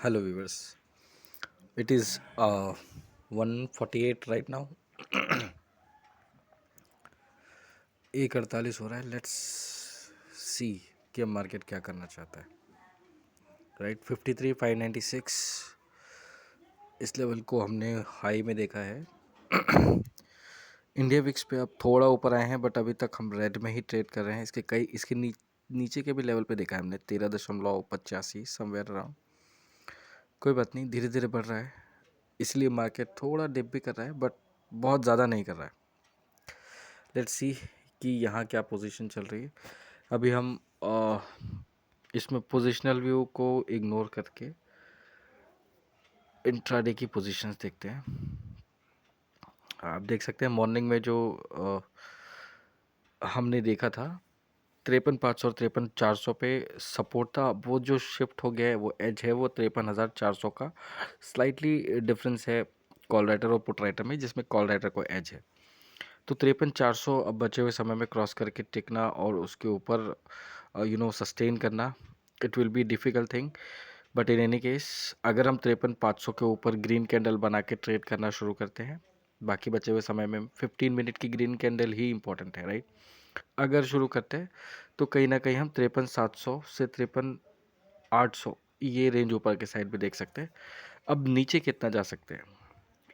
Hello viewers. It is 1:48 right now. 1:48 हो रहा है. लेट्स सी कि अब मार्केट क्या करना चाहता है. राइट 53,596 इस लेवल को हमने हाई में देखा है. इंडिया विक्स पे अब थोड़ा ऊपर आए हैं बट अभी तक हम रेड में ही ट्रेड कर रहे हैं. इसके नीचे के भी लेवल पे देखा है हमने 13.85 समवेयर अराउंड. कोई बात नहीं, धीरे धीरे बढ़ रहा है. इसलिए मार्केट थोड़ा डिप भी कर रहा है बट बहुत ज़्यादा नहीं कर रहा है. लेट्स सी कि यहाँ क्या पोजीशन चल रही है. अभी हम इसमें पोजीशनल व्यू को इग्नोर करके इंट्राडे की पोजीशंस देखते हैं. आप देख सकते हैं मॉर्निंग में जो हमने देखा था 53,500 और 53,400 पे सपोर्ट था. वो जो शिफ्ट हो गया है, वो एज है वो 53,400 का. स्लाइटली डिफरेंस है कॉल राइटर और पुट राइटर में, जिसमें कॉल राइटर को एज है. तो 53,400 अब बचे हुए समय में क्रॉस करके टिकना और उसके ऊपर सस्टेन करना, it will be difficult thing. But in any case अगर हम 53,500 के ऊपर ग्रीन कैंडल बना के ट्रेड करना शुरू करते हैं, बाकी बचे हुए समय में 15 मिनट की ग्रीन कैंडल ही इंपॉर्टेंट है, राइट. अगर शुरू करते हैं तो कहीं ना कहीं हम 53,700 से 53,800 ये रेंज ऊपर के साइड पे देख सकते हैं. अब नीचे कितना जा सकते हैं.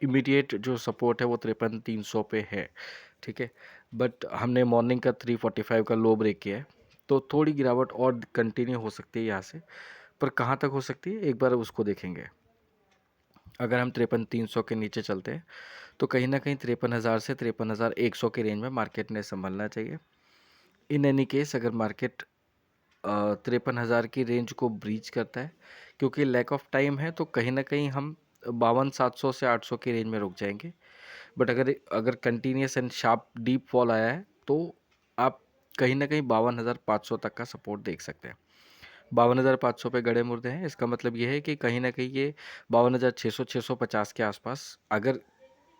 इमीडिएट जो सपोर्ट है वो 53,300 पे है, ठीक है. बट हमने मॉर्निंग का 345 का लो ब्रेक किया है, तो थोड़ी गिरावट और कंटिन्यू हो सकती है यहाँ से. पर कहाँ तक हो सकती है एक बार उसको देखेंगे. अगर हम 53,300 के नीचे चलते हैं तो कहीं ना कहीं 53,000 से 53,100 के रेंज में मार्केट ने संभलना चाहिए. इन एनी केस अगर मार्केट 53,000 की रेंज को ब्रीच करता है, क्योंकि लैक ऑफ टाइम है, तो कहीं ना कहीं हम 52,700 से 800 की रेंज में रुक जाएंगे. बट अगर अगर continuous and sharp deep fall आया है तो आप कहीं ना कहीं 52,500 तक का सपोर्ट देख सकते हैं. 52,500 पे गड़े मुर्दे हैं. इसका मतलब ये है कि कहीं ना कहीं ये 52,600 650 के आसपास, अगर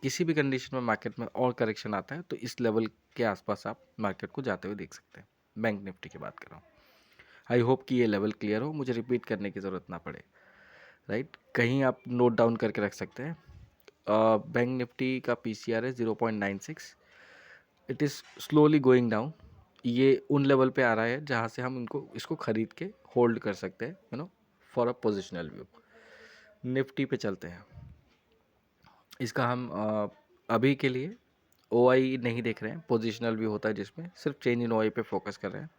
किसी भी कंडीशन में मार्केट में और करेक्शन आता है तो इस लेवल के आसपास आप मार्केट को जाते हुए देख सकते हैं. बैंक निफ्टी की बात कर रहा हूँ. आई होप कि ये लेवल क्लियर हो, मुझे रिपीट करने की ज़रूरत ना पड़े, राइट. कहीं आप नोट डाउन करके रख सकते हैं. बैंक निफ्टी का पीसीआर है 0.96. It is slowly going down. ये उन लेवल पे आ रहा है जहाँ से हम इसको खरीद के होल्ड कर सकते हैं, for a positional view. Nifty पे चलते हैं. इसका हम अभी के लिए ओ आई नहीं देख रहे हैं. पोजिशनल व्यू होता है जिसमें सिर्फ चेंज इन ओ आई पे फोकस कर रहे हैं.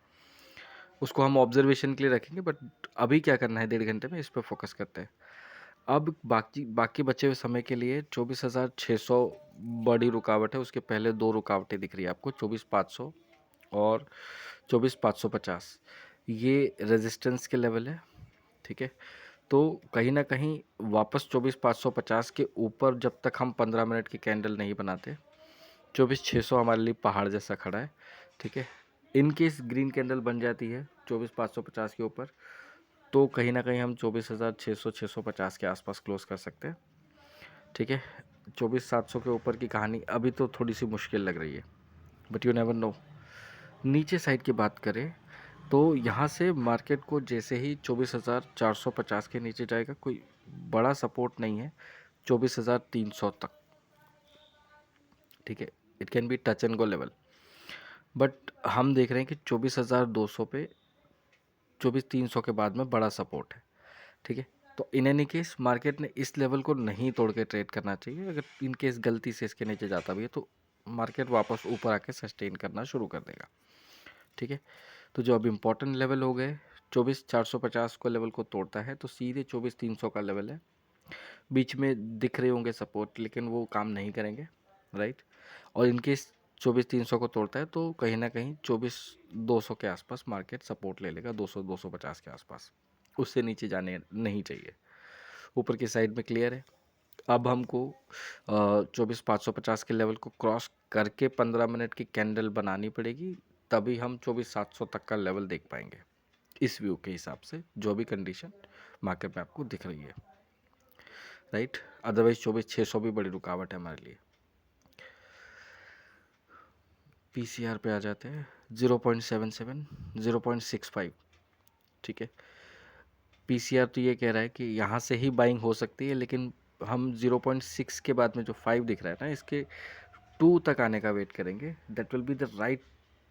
उसको हम ऑब्जर्वेशन के लिए रखेंगे, बट अभी क्या करना है 1.5 घंटे में इस पर फोकस करते हैं. अब बाकी बाकी बचे हुए समय के लिए 24,600 बड़ी रुकावट है. उसके पहले दो रुकावटें दिख रही है आपको, 24,500 और 24,550. ये रेजिस्टेंस के लेवल है, ठीक है. तो कहीं ना कहीं वापस 24,550 के ऊपर जब तक हम 15 मिनट की कैंडल नहीं बनाते, 24,600 हमारे लिए पहाड़ जैसा खड़ा है, ठीक है. इन केस ग्रीन कैंडल बन जाती है 24,550 के ऊपर, तो कहीं ना कहीं हम 24,600 650 के आसपास क्लोज कर सकते हैं, ठीक है. 24,700 के ऊपर की कहानी अभी तो थोड़ी सी मुश्किल लग रही है, बट यू नेवर नो. नीचे साइड की बात करें तो यहाँ से मार्केट को जैसे ही 24,450 के नीचे जाएगा, कोई बड़ा सपोर्ट नहीं है 24,300 तक, ठीक है. It can be touch and go level. But हम देख रहे हैं कि 24,200 पे 24,300 के बाद में बड़ा सपोर्ट है, ठीक है. तो इन एनी केस मार्केट ने इस लेवल को नहीं तोड़ के ट्रेड करना चाहिए. अगर इन केस गलती से इसके नीचे जाता भी है तो मार्केट वापस ऊपर आके सस्टेन करना शुरू कर देगा, ठीक है. तो जो अब इम्पोर्टेंट लेवल हो गए, 24,450 को लेवल को तोड़ता है तो सीधे 24,300 का लेवल है. बीच में दिख रहे होंगे सपोर्ट, लेकिन वो काम नहीं करेंगे, राइट. और इनकेस 24,300 को तोड़ता है तो कहीं ना कहीं 24,200 के आसपास मार्केट सपोर्ट ले लेगा, 200 250 के आसपास. उससे नीचे जाने नहीं चाहिए. ऊपर की साइड में क्लियर है. अब हमको 24,550 के लेवल को क्रॉस करके 15 मिनट की कैंडल बनानी पड़ेगी, तभी हम 24,700 तक का लेवल देख पाएंगे. इस व्यू के हिसाब से जो भी कंडीशन मार्केट में आपको दिख रही है, राइट. अदरवाइज 24,600 भी बड़ी रुकावट है हमारे लिए. पीसीआर पे आ जाते हैं 0.77 0.65, ठीक है. पीसीआर तो ये कह रहा है कि यहाँ से ही बाइंग हो सकती है, लेकिन हम 0.6 के बाद में जो 5 दिख रहा है ना, इसके 2 तक आने का वेट करेंगे। That will be the right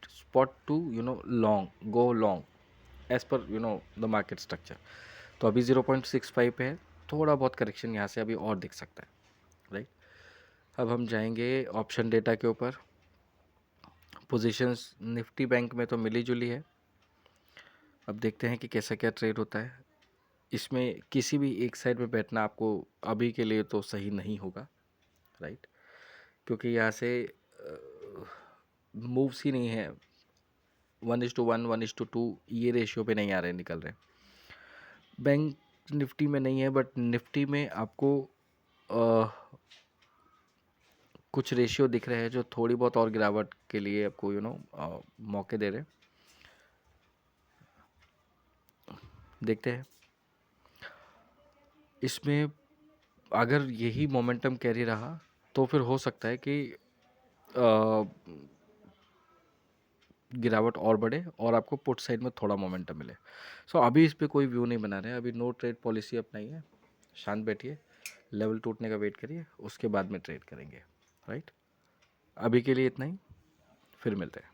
spot to long go long as per the market structure. तो अभी 0.65 पे है, थोड़ा बहुत करेक्शन यहाँ से अभी और दिख सकता है, राइट। अब हम जाएंगे ऑप्शन डेटा के ऊपर। पोजीशंस निफ्टी बैंक में तो मिली जुली है। अब देखते हैं कि कैसा क्या ट्रेड होता है। इसमें किसी भी एक साइड में बैठना आपको अभी के लिए तो सही नहीं होगा, राइट, क्योंकि यहाँ से मूव्स ही नहीं है। 1:1, 1:2 ये रेशियो पे नहीं आ रहे, निकल रहे। बैंक निफ्टी में नहीं है, बट निफ्टी में आपको कुछ रेशियो दिख रहे हैं जो थोड़ी बहुत और गिरावट के लिए आपको मौके दे रहे हैं। देखते हैं इसमें अगर यही मोमेंटम कैरी रहा तो फिर हो सकता है कि गिरावट और बढ़े और आपको पुट साइड में थोड़ा मोमेंटम मिले। सो अभी इस पे कोई व्यू नहीं बना रहे हैं, अभी नो ट्रेड पॉलिसी अपनाइए, शांत बैठिए, लेवल टूटने का वेट करिए, उसके बाद में ट्रेड करेंगे, राइट। अभी के लिए इतना ही, फिर मिलते हैं।